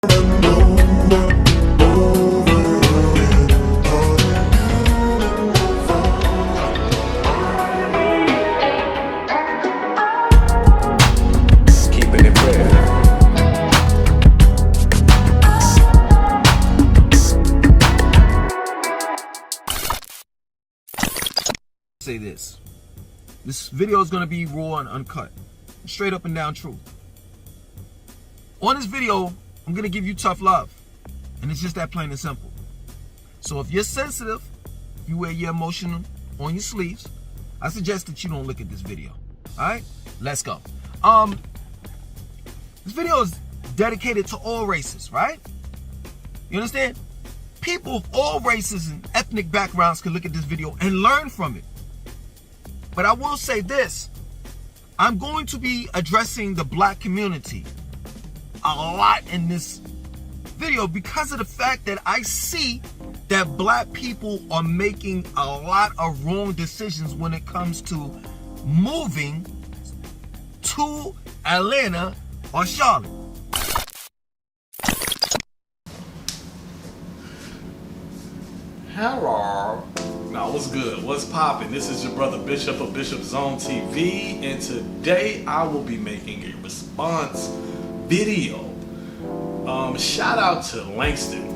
Say this video is going to be raw and uncut, straight up and down truth. On this video, I'm going to give you tough love, and it's just that plain and simple. So if you're sensitive, if you wear your emotion on your sleeves, I suggest that you don't look at this video. All right, let's go. This video is dedicated to all races, right? You understand? People of all races and ethnic backgrounds can look at this video and learn from it. But I will say this, I'm going to be addressing the black community a lot in this video because of the fact that I see that black people are making a lot of wrong decisions when it comes to moving to Atlanta or Charlotte. Hello. Now, what's good? What's poppin'? This is your brother Bishop of Bishop Zone TV, and today I will be making a response video. Shout out to Langston.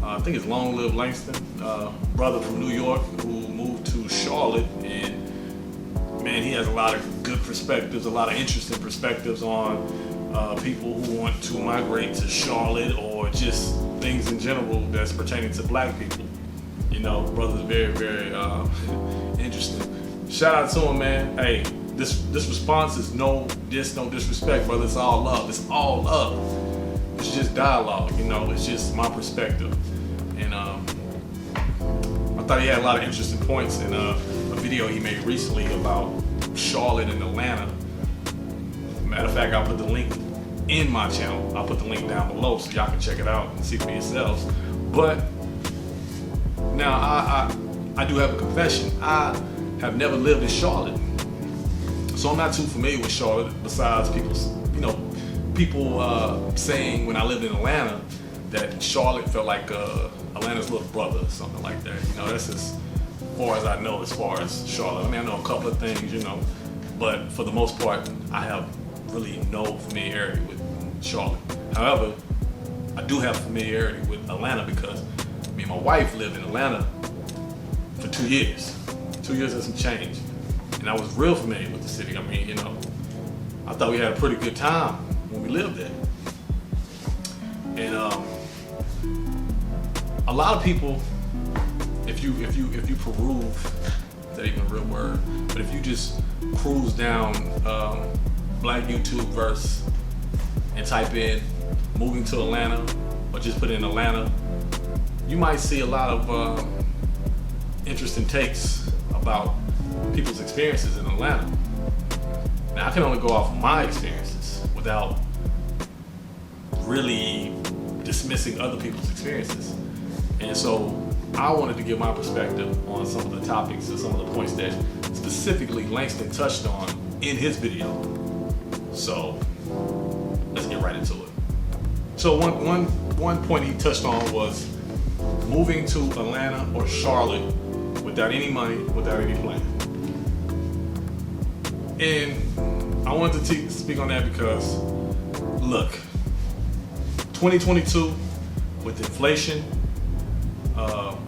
I think it's Longlivelangston, brother from New York who moved to Charlotte, and man, he has a lot of good perspectives, a lot of interesting perspectives on people who want to migrate to Charlotte or just things in general that's pertaining to black people. You know, brother's very, very interesting. Shout out to him, man. Hey, this response is no disrespect, brother. It's all love. It's all love. It's just dialogue, you know. It's just my perspective. And I thought he had a lot of interesting points in a video he made recently about Charlotte and Atlanta. Matter of fact, I'll put the link in my channel. I'll put the link down below so y'all can check it out and see for yourselves. But now, I do have a confession. I have never lived in Charlotte, so I'm not too familiar with Charlotte. Besides people saying when I lived in Atlanta that Charlotte felt like Atlanta's little brother or something like that. You know, that's as far as I know as far as Charlotte. I mean, I know a couple of things, you know, but for the most part, I have really no familiarity with Charlotte. However, I do have familiarity with Atlanta because me and my wife lived in Atlanta for 2 years. 2 years and some change. And I was real familiar with the city. I mean, you know, I thought we had a pretty good time when we lived there. And a lot of people, if you peruse, is that even a real word? But if you just cruise down black YouTube verse and type in moving to Atlanta or just put in Atlanta, you might see a lot of interesting takes about people's experiences in Atlanta. Now, I can only go off of my experiences without really dismissing other people's experiences. And so I wanted to give my perspective on some of the topics and some of the points that specifically Langston touched on in his video. So let's get right into it. So one point he touched on was moving to Atlanta or Charlotte without any money, without any plan. And I wanted to speak on that because, look, 2022, with inflation,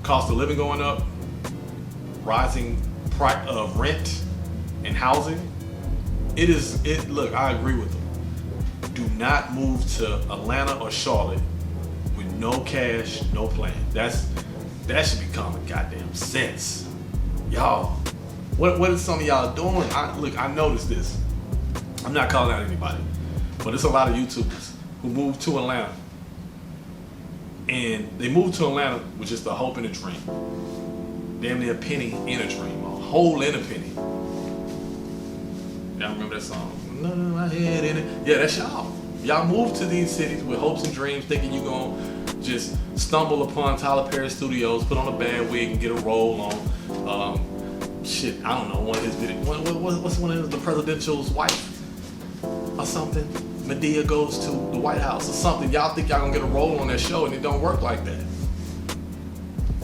cost of living going up, rising price of rent and housing, look, I agree with them. Do not move to Atlanta or Charlotte with no cash, no plan. That should be common goddamn sense. Y'all, what is some of y'all doing? I noticed this. I'm not calling out anybody, but it's a lot of YouTubers who moved to Atlanta. And they moved to Atlanta with just a hope and a dream. Damn near a penny in a dream, a hole in a penny. Y'all remember that song? No, my head in it. Yeah, that's y'all. Y'all moved to these cities with hopes and dreams, thinking you're gonna just stumble upon Tyler Perry Studios, put on a bad wig and get a role on, shit, I don't know, one of his videos. What's one of the presidential's wife or something? Medea goes to the White House or something. Y'all think y'all gonna get a role on that show, and it don't work like that.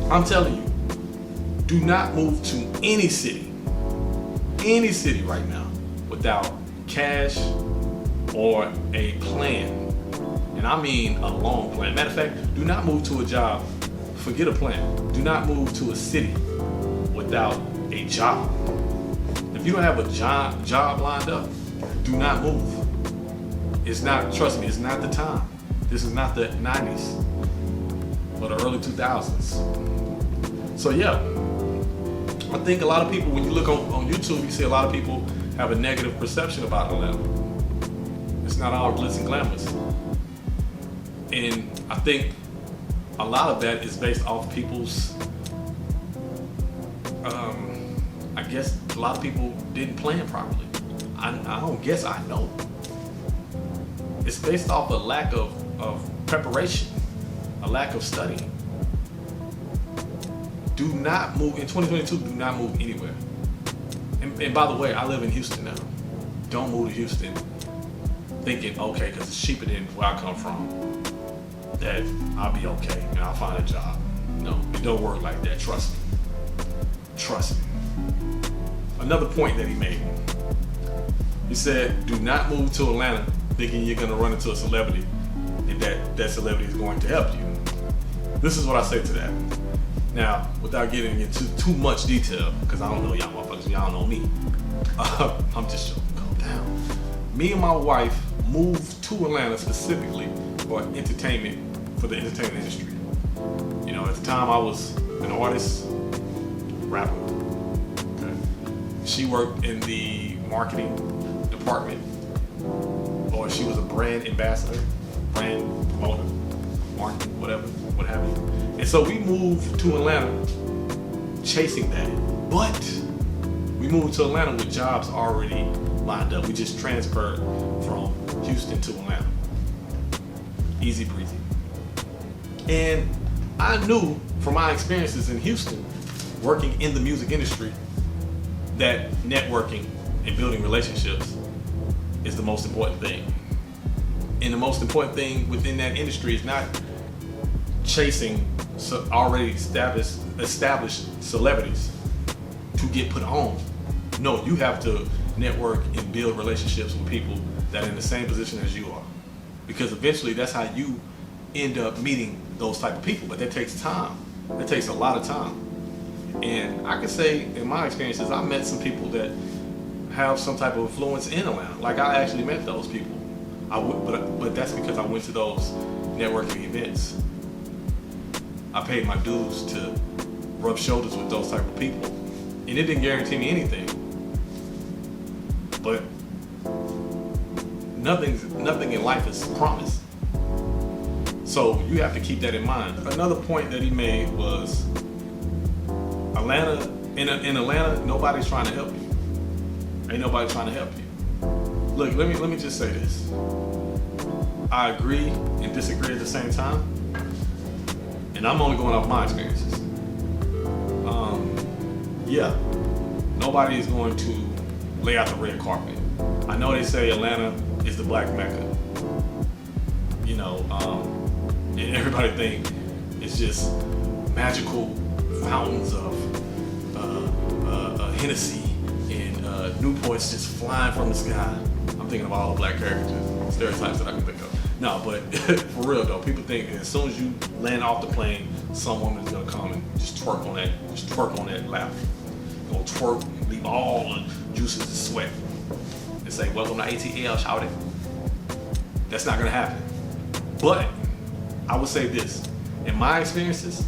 I'm telling you, do not move to any city right now, without cash or a plan. And I mean a long plan. Matter of fact, do not move to a job, forget a plan. Do not move to a city without a job. If you don't have a job lined up, do not move. It's not, trust me, it's not the time. This is not the 90s or the early 2000s. So yeah, I think a lot of people, when you look on YouTube, you see a lot of people have a negative perception about Atlanta. It's not all glitz and glamours. And I think a lot of that is based off people's, I guess a lot of people didn't plan properly. I don't guess, I know. It's based off a lack of preparation, a lack of studying. Do not move, in 2022, do not move anywhere. And by the way, I live in Houston now. Don't move to Houston thinking, okay, because it's cheaper than where I come from, that I'll be okay and I'll find a job. No, it don't work like that, trust me. Trust me. Another point that he made, he said, do not move to Atlanta thinking you're gonna run into a celebrity and that celebrity is going to help you. This is what I say to that. Now, without getting into too much detail, because I don't know y'all motherfuckers, y'all don't know me. I'm just joking, calm down. Me and my wife moved to Atlanta specifically for the entertainment industry. You know, at the time I was an artist, rapper. Okay. She worked in the marketing department, or she was a brand ambassador, brand promoter, marketing, whatever, what have you. And so we moved to Atlanta chasing that. But we moved to Atlanta with jobs already lined up. We just transferred from Houston to Atlanta. Easy breezy. And I knew from my experiences in Houston, working in the music industry, that networking and building relationships is the most important thing. And the most important thing within that industry is not chasing already established celebrities to get put on. No, you have to network and build relationships with people that are in the same position as you are. Because eventually that's how you end up meeting those type of people. But that takes time. That takes a lot of time. And I can say in my experiences, I met some people that have some type of influence in Atlanta. Like I actually met those people. But that's because I went to those networking events. I paid my dues to rub shoulders with those type of people. And it didn't guarantee me anything. But nothing in life is promised. So you have to keep that in mind. Another point that he made was Atlanta, in Atlanta, nobody's trying to help you. Ain't nobody trying to help you. Look, let me just say this. I agree and disagree at the same time. And I'm only going off my experiences. Yeah, nobody is going to lay out the red carpet. I know they say Atlanta is the black Mecca. You know, and everybody think it's just magical fountains of Hennessy and Newports just flying from the sky. I'm thinking of all the black characters, stereotypes that I can think of. No, but for real though, people think as soon as you land off the plane, some woman is gonna come and just twerk on that lap. Gonna twerk, leave all the juices to sweat, and say, "Welcome to ATL, shout it." That's not gonna happen. But I would say this: in my experiences,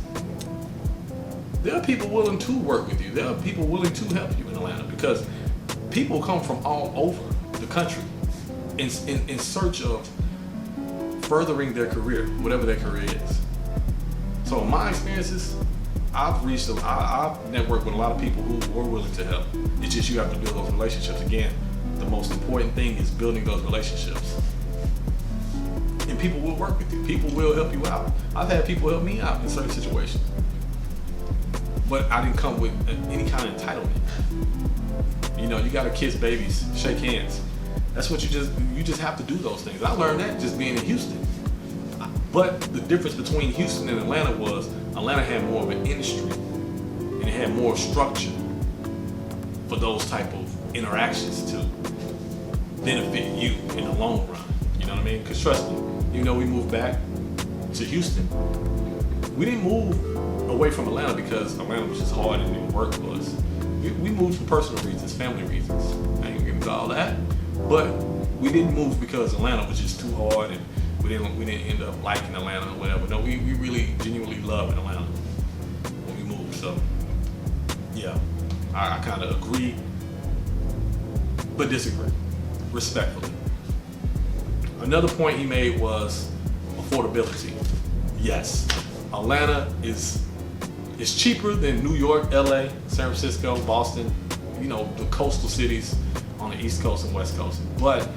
there are people willing to work with you. There are people willing to help you in Atlanta because people come from all over the country in search of furthering their career, whatever their career is. So in my experiences, I've networked with a lot of people who were willing to help. It's just you have to build those relationships. Again, the most important thing is building those relationships. And people will work with you. People will help you out. I've had people help me out in certain situations. But I didn't come with any kind of entitlement. You know, you gotta kiss babies, shake hands. That's what you just have to do those things. I learned that just being in Houston. But the difference between Houston and Atlanta was Atlanta had more of an industry and it had more structure for those type of interactions to benefit you in the long run. You know what I mean? Because trust me, even though we moved back to Houston, we didn't move away from Atlanta because Atlanta was just hard and didn't work for us. We moved for personal reasons, family reasons. I ain't gonna get into all that. But we didn't move because Atlanta was just too hard and we didn't end up liking Atlanta or whatever. No, we really genuinely loved Atlanta when we moved. So yeah, I kind of agree, but disagree, respectfully. Another point he made was affordability. Yes, Atlanta is cheaper than New York, LA, San Francisco, Boston, you know, the coastal cities on the East Coast and West Coast. But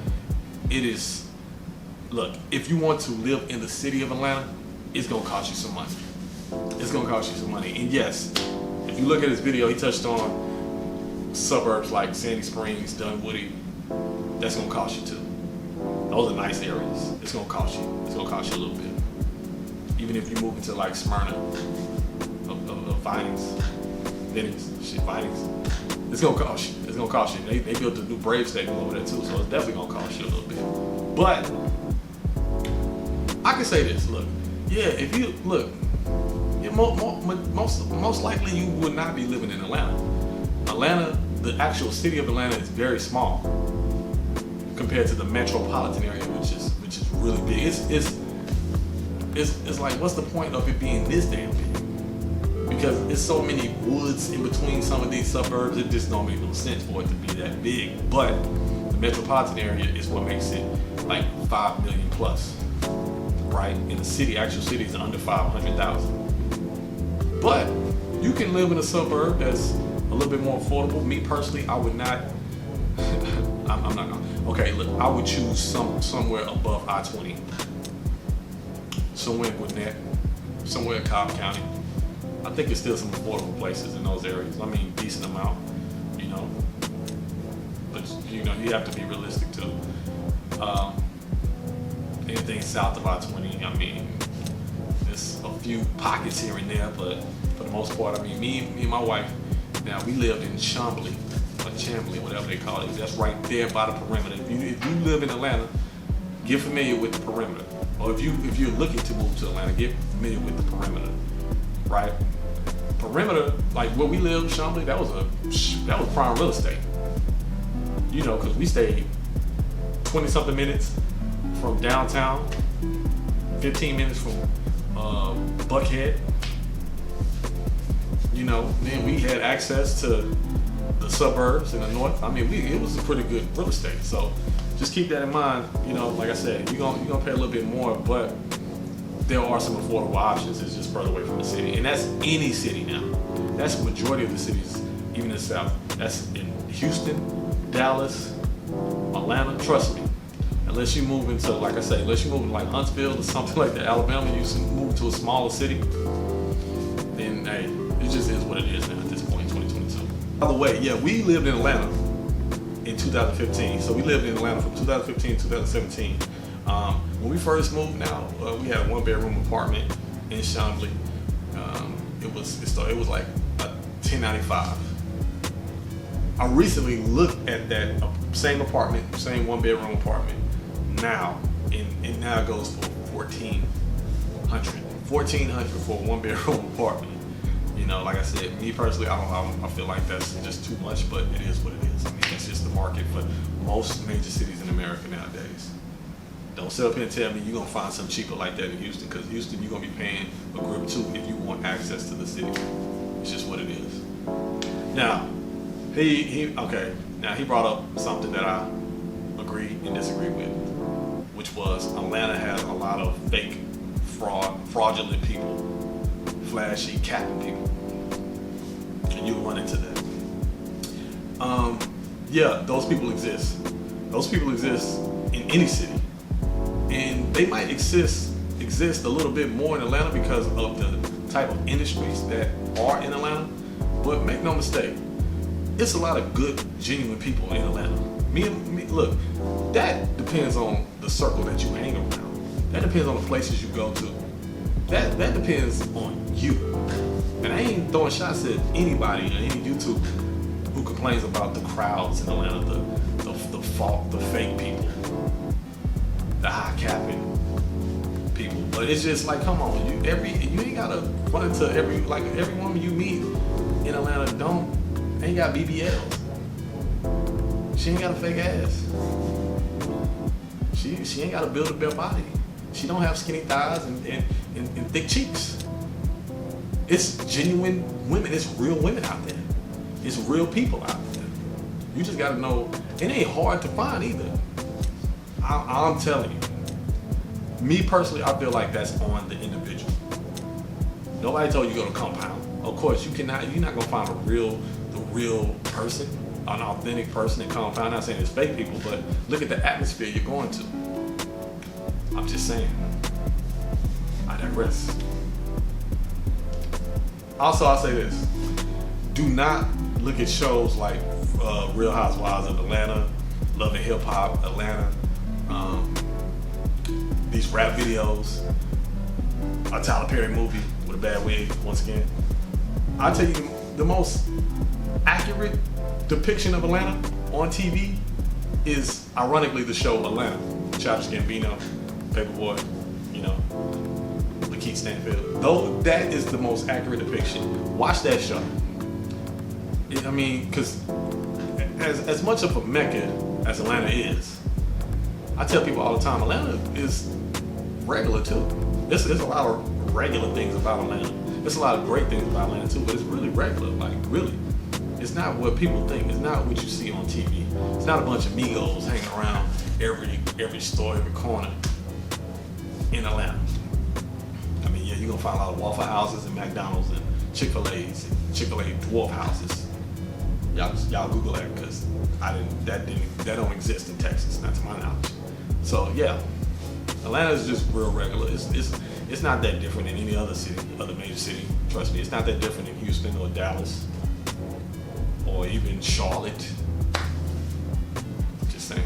it is, look, if you want to live in the city of Atlanta, it's gonna cost you some money. It's gonna cost you some money. And yes, if you look at his video, he touched on suburbs like Sandy Springs, Dunwoody. That's gonna cost you too. Those are nice areas. It's gonna cost you. It's gonna cost you a little bit. Even if you move into like Smyrna, Vinings, it's gonna cost you. It's gonna cost you. They built a new Brave Stadium over there too, so it's definitely gonna cost you a little bit. But I can say this. Look, yeah, if you look, most likely you would not be living in Atlanta. Atlanta, the actual city of Atlanta, is very small compared to the metropolitan area, which is really big. It's like, what's the point of it being this damn big? Because there's so many woods in between some of these suburbs, it just don't make no sense for it to be that big. But the metropolitan area is what makes it like 5 million plus, right? In the city, actual city is under 500,000. But you can live in a suburb that's a little bit more affordable. Me personally, I would not. I'm not gonna. Okay, look, I would choose somewhere above I-20, somewhere in Gwinnett, somewhere in Cobb County. I think there's still some affordable places in those areas. I mean, decent amount, you know. But you know, you have to be realistic too. Anything south of I-20, I mean, there's a few pockets here and there, but for the most part, I mean, me and my wife, now we lived in Chambly, or Chambly, whatever they call it. That's right there by the perimeter. If you live in Atlanta, get familiar with the perimeter. Or if you're looking to move to Atlanta, get familiar with the perimeter, right? Perimeter, like where we lived, Chambly, that was prime real estate. You know, because we stayed 20-something minutes from downtown, 15 minutes from Buckhead. You know, then we had access to the suburbs in the north. I mean, it was a pretty good real estate. So just keep that in mind. You know, like I said, you're gonna pay a little bit more, but there are some affordable options. It's just further away from the city, and that's any city now. That's the majority of the cities, even in the South. That's in Houston, Dallas, Atlanta. Trust me. Unless you move into, like I say, unless you move into like Huntsville or something like that, Alabama, you move to a smaller city, then hey, it just is what it is now at this point in 2022. By the way, yeah, we lived in Atlanta in 2015. So we lived in Atlanta from 2015 to 2017. When we first moved, we had a 1-bedroom apartment in Chambly. It was like a 1095. I recently looked at that same apartment, same 1-bedroom apartment now, and now it goes for $1,400 for a 1-bedroom apartment. You know, like I said, me personally, I feel like that's just too much, but it is what it is. I mean, that's just the market for most major cities in America nowadays. Don't sit up here and tell me you're gonna find something cheaper like that in Houston, because Houston, you're gonna be paying a grip too if you want access to the city. It's just what it is. Now, he brought up something that I agree and disagree with, which was Atlanta has a lot of fake, fraudulent people, flashy, capping people, and you'll run into that. Yeah, those people exist. Those people exist in any city. And they might exist a little bit more in Atlanta because of the type of industries that are in Atlanta. But make no mistake, it's a lot of good, genuine people in Atlanta. Look, that depends on the circle that you hang around. That depends on the places you go to. That depends on you. And I ain't throwing shots at anybody or any YouTuber who complains about the crowds in Atlanta, the fake people, the high capping people. But it's just like, come on, you ain't gotta run into every woman you meet in Atlanta ain't got BBLs. She ain't got a fake ass. She ain't got a build-up body. She don't have skinny thighs and thick cheeks. It's genuine women. It's real women out there. It's real people out there. You just gotta know. It ain't hard to find either. I'm telling you. Me personally, I feel like that's on the individual. Nobody told you to go to compound. Of course, you're not gonna find the real person, an authentic person in compound. I'm not saying it's fake people, but look at the atmosphere you're going to. I'm just saying. I digress. Also, I'll say this. Do not look at shows like Real Housewives of Atlanta, Love and Hip Hop Atlanta, these rap videos, a Tyler Perry movie with a bad wig, once again. I'll tell you, the most accurate depiction of Atlanta on TV is, ironically, the show Atlanta. Childish Gambino, Paperboy, Lakeith Stanfield. Though that is the most accurate depiction. Watch that show. Because as much of a mecca as Atlanta is, I tell people all the time, Atlanta is regular too. There's a lot of regular things about Atlanta. There's a lot of great things about Atlanta too, but it's really regular. Like, really. It's not what people think. It's not what you see on TV. It's not a bunch of Migos hanging around every store, every corner in Atlanta. You're gonna find a lot of Waffle Houses and McDonald's and Chick-fil-A's and Chick-fil-A dwarf houses. Y'all Google that, because that don't exist in Texas, not to my knowledge. So yeah, Atlanta is just real regular. It's not that different than any other city, other major city. Trust me, it's not that different than Houston or Dallas or even Charlotte. Just saying.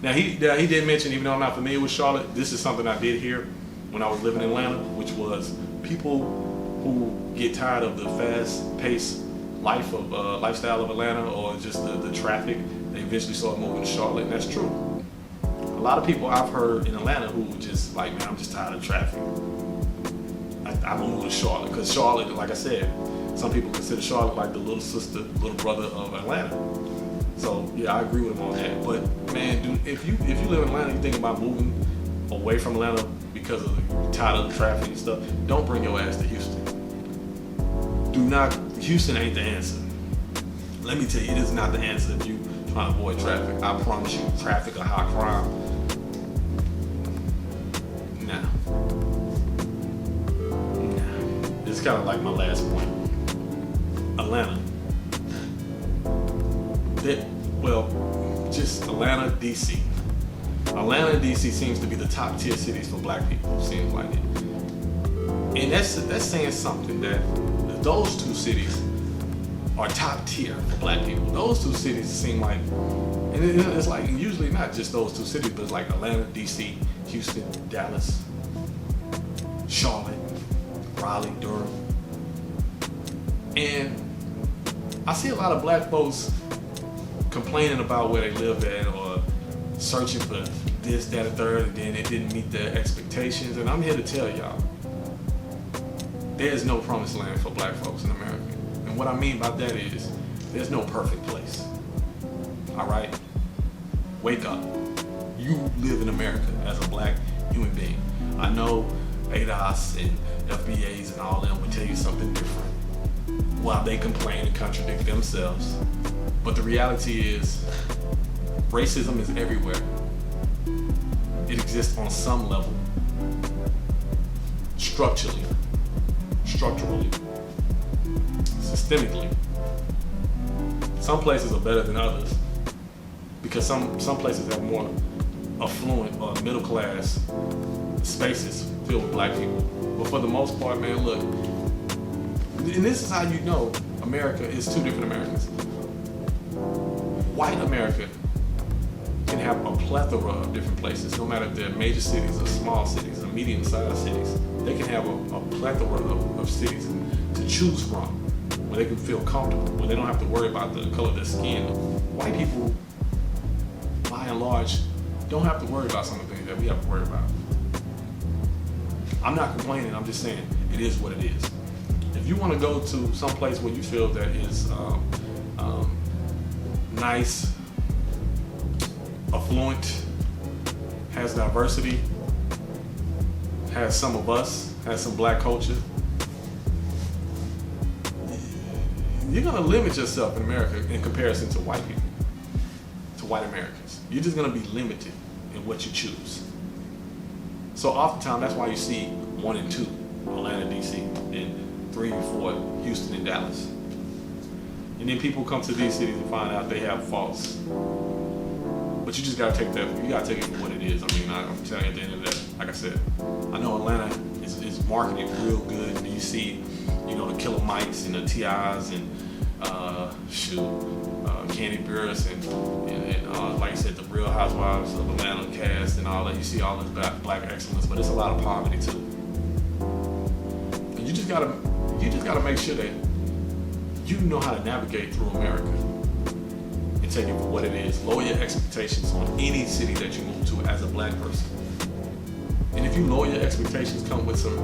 Now he did mention, even though I'm not familiar with Charlotte, this is something I did hear when I was living in Atlanta, which was people who get tired of the fast-paced lifestyle of Atlanta, or just the traffic, they eventually start moving to Charlotte, and that's true. A lot of people I've heard in Atlanta who were just like, man, I'm just tired of traffic. I moved to Charlotte, because Charlotte, like I said, some people consider Charlotte like the little brother of Atlanta. So yeah, I agree with them on that. But man, dude, if you live in Atlanta, you think about moving away from Atlanta because you're tired of the traffic and stuff, don't bring your ass to Houston. Houston ain't the answer. Let me tell you, it is not the answer if you trying to avoid traffic. I promise you, traffic or high crime, nah. It's kind of like my last point. Atlanta. Just Atlanta, DC. Atlanta and DC seems to be the top tier cities for black people, seems like it. And that's saying something, that those two cities are top tier for black people. Those two cities seem like, and it's like usually not just those two cities, but it's like Atlanta, DC, Houston, Dallas, Charlotte, Raleigh, Durham. And I see a lot of black folks complaining about where they live at, or searching for this, that, and third, and then it didn't meet their expectations. And I'm here to tell y'all, there's no promised land for black folks in America. And what I mean by that is, there's no perfect place. All right? Wake up. You live in America as a black human being. I know ADOS and FBAs and all them will tell you something different while they complain and contradict themselves. But the reality is, racism is everywhere. It exists on some level. Structurally, systemically. Some places are better than others, because some places have more affluent or middle class spaces filled with black people. But for the most part, man, look, and this is how you know America is two different Americas. white America can have a plethora of different places, no matter if they're major cities or small cities or medium-sized cities. They can have a plethora of cities to choose from, where they can feel comfortable, where they don't have to worry about the color of their skin. White people, by and large, don't have to worry about some of the things that we have to worry about. I'm not complaining, I'm just saying it is what it is. If you want to go to some place where you feel that is nice, affluent, has diversity, has some of us, has some black culture, you're going to limit yourself in America in comparison to white people, to white Americans. You're just going to be limited in what you choose. So oftentimes that's why you see 1 and 2, Atlanta, DC, and 3 and 4, Houston and Dallas. And then people come to these cities and find out they have faults. But you just gotta take that, you gotta take it for what it is. I mean, I'm telling you at the end of the day, like I said, I know Atlanta is marketed real good, and you see, you know, the Killer Mikes and the T.I.s and Candy Burris and like I said, the Real Housewives of Atlanta cast and all that. You see all this black excellence, but it's a lot of poverty too. And you just gotta make sure that you know how to navigate through America and take it for what it is. Lower your expectations on any city that you move to as a black person. And if you lower your expectations, come with some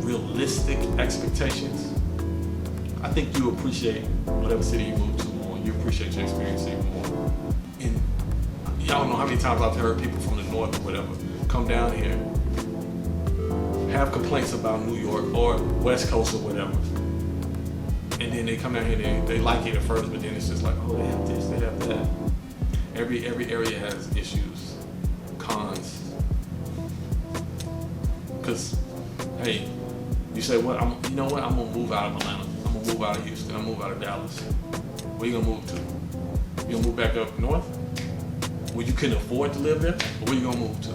realistic expectations, I think you appreciate whatever city you move to more. You appreciate your experience even more. And y'all don't know how many times I've heard people from the north or whatever come down here, have complaints about New York or West Coast or whatever. And then they come down here and they like it at first, but then it's just like, oh, they have this, they have that. Every area has issues, cons. Because, hey, you say, well, you know what? I'm gonna move out of Atlanta. I'm gonna move out of Houston. I'm gonna move out of Dallas. Where you gonna move to? You gonna move back up north? Where you couldn't afford to live there? Or where you gonna move to?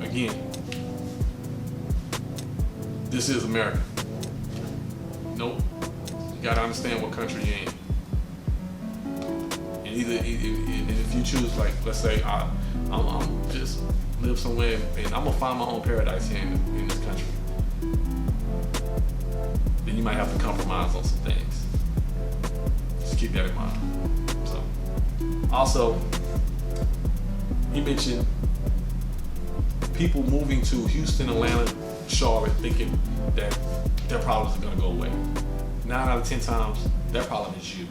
Again, this is America. Nope. You gotta understand what country you're in. And if you choose, like, let's say, I'm just live somewhere and I'm gonna find my own paradise here in this country, then you might have to compromise on some things. Just keep that in mind. So, also, he mentioned people moving to Houston, Atlanta, Charlotte, thinking that their problems are gonna go away. 9 out of 10 times, their problem is you.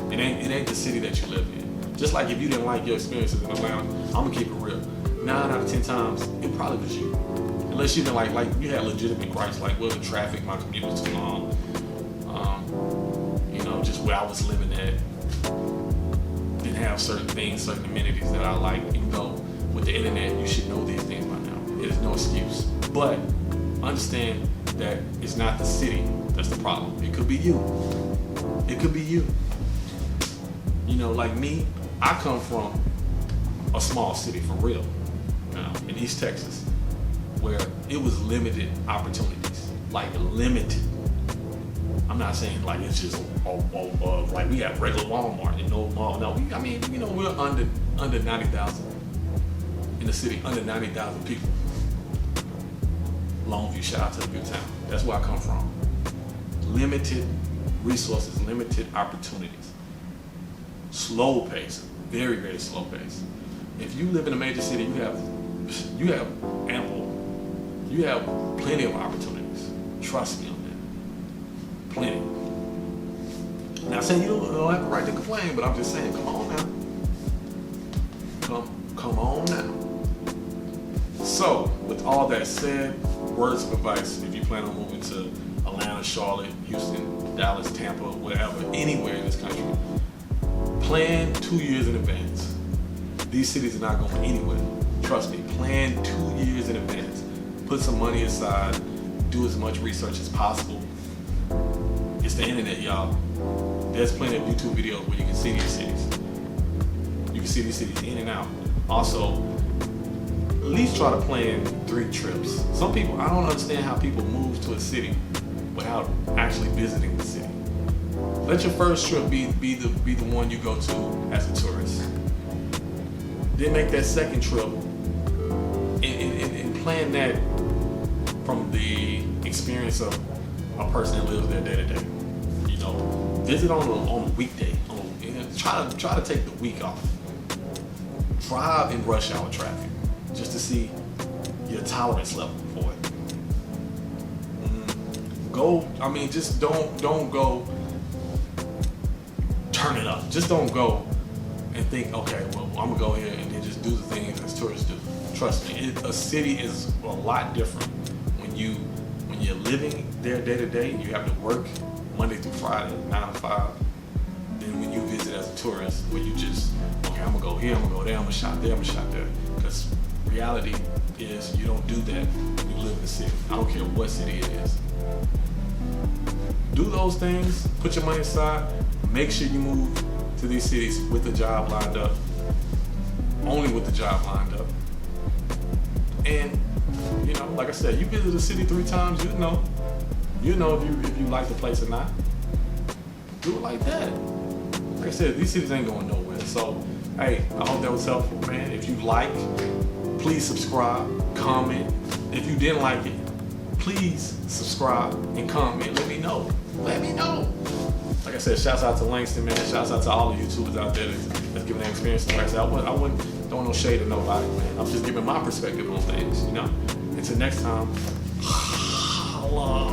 It ain't the city that you live in. Just like if you didn't like your experiences in Atlanta, I'm gonna keep it real. 9 out of 10 times, it probably was you. Unless you didn't like you had legitimate gripes, like, well, the traffic, my commute was too long. You know, just where I was living at, didn't have certain things, certain amenities that I like. Even though with the internet, you should know these things by now. It is no excuse. But understand that it's not the city that's the problem. It could be you. It could be you. You know, like me, I come from a small city for real, now in East Texas, where it was limited opportunities, like limited. I'm not saying like it's just like we have regular Walmart and no mall. No, I mean, you know, we're under 90,000 in the city, under 90,000 people. Longview, shout out to the good town. That's where I come from. Limited resources, limited opportunities. Slow pace, very, very slow pace. If you live in a major city, you have plenty of opportunities. Trust me on that. Plenty. Not saying you don't have the right to complain, but I'm just saying, come on now. Come on now. So, with all that said, words of advice, if you plan on moving to Atlanta, Charlotte, Houston, Dallas, Tampa, whatever, anywhere in this country, plan 2 years in advance. These cities are not going anywhere. Trust me, plan 2 years in advance. Put some money aside, do as much research as possible. It's the internet, y'all. There's plenty of YouTube videos where you can see these cities. You can see these cities in and out. Also, at least try to plan 3 trips. Some people, I don't understand how people move to a city without actually visiting the city. Let your first trip be the one you go to as a tourist. Then make that second trip and plan that from the experience of a person that lives there day to day. You know, visit on a weekday. Try to take the week off. Drive in rush hour traffic just to see your tolerance level for it. Go. I mean, just don't go. Turn it up. Just don't go and think, okay, well, I'm gonna go here and then just do the things as tourists do. Trust me, a city is a lot different when you're living there day to day. You have to work Monday through Friday, 9 to 5. Then when you visit as a tourist, where you just, okay, I'm gonna go here, I'm gonna go there, I'm gonna shop there, I'm gonna shop there. Because reality is you don't do that when you live in the city. I don't care what city it is. Do those things. Put your money aside. Make sure you move to these cities with the job lined up. Only with the job lined up. And, you know, like I said, you visit a city 3 times, you know if you like the place or not. Do it like that. Like I said, these cities ain't going nowhere. So, hey, I hope that was helpful, man. If you like, please subscribe, comment. If you didn't like it, please subscribe and comment. Let me know. Like I said, shouts out to Langston, man. Shouts out to all the YouTubers out there that's giving their experience. Like I said, I wouldn't don't no shade to nobody, man. I'm just giving my perspective on things, you know. Until next time, Allah.